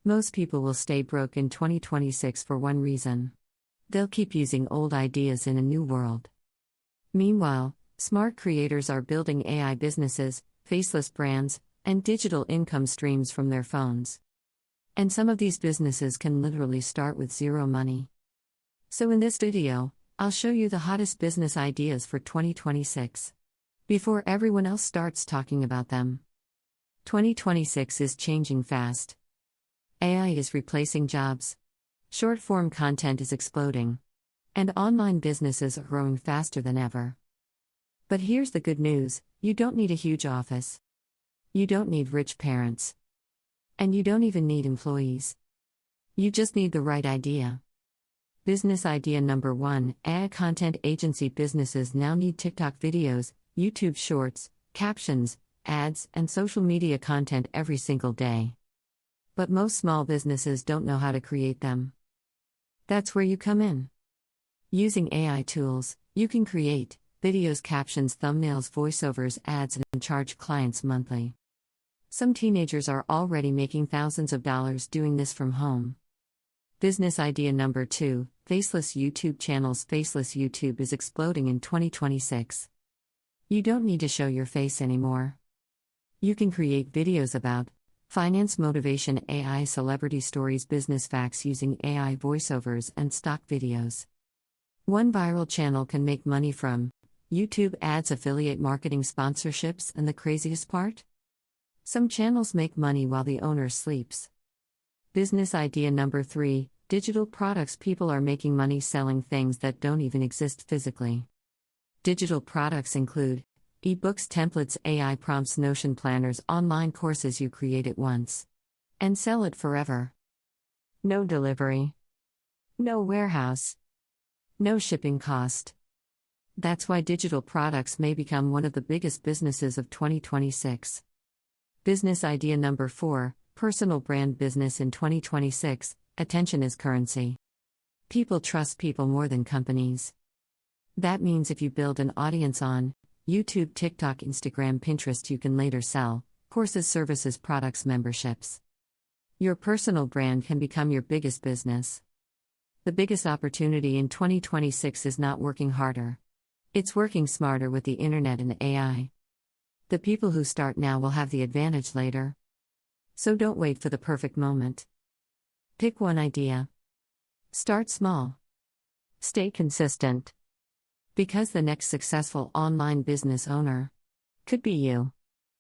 Most people will stay broke in 2026 for one reason: they'll keep using old ideas in a new world. Meanwhile, smart creators are building AI businesses, faceless brands, and digital income streams from their phones. And some of these businesses can literally start with zero money. So in this video, I'll show you the hottest business ideas for 2026. Before everyone else starts talking about them. 2026 is changing fast. AI is replacing jobs. Short-form content is exploding. And online businesses are growing faster than ever. But here's the good news: you don't need a huge office. You don't need rich parents. And you don't even need employees. You just need the right idea. Business idea number 1: AI content agency businesses now need TikTok videos, YouTube Shorts, captions, ads, and social media content every single day. But most small businesses don't know how to create them. That's where you come in. Using AI tools, you can create videos, captions, thumbnails, voiceovers, ads, and charge clients monthly. Some teenagers are already making thousands of dollars doing this from home. Business idea number 2: faceless YouTube channels. Faceless YouTube is exploding in 2026. You don't need to show your face anymore. You can create videos about finance, motivation, AI, celebrity stories, business facts using AI voiceovers and stock videos. One viral channel can make money from YouTube ads, affiliate marketing, sponsorships, and the craziest part? Some channels make money while the owner sleeps. Business idea number 3: digital products. People are making money selling things that don't even exist physically. Digital products include ebooks, templates, AI prompts, Notion planners, online courses. You create it once and sell it forever. No delivery. No warehouse. No shipping cost. That's why digital products may become one of the biggest businesses of 2026. Business idea number 4: personal brand business in 2026. Attention is currency. People trust people more than companies. That means if you build an audience on YouTube, TikTok, Instagram, Pinterest, you can later sell courses, services, products, memberships. Your personal brand can become your biggest business. The biggest opportunity in 2026 is not working harder. It's working smarter with the internet and AI. The people who start now will have the advantage later. So don't wait for the perfect moment. Pick one idea. Start small. Stay consistent. Because the next successful online business owner could be you.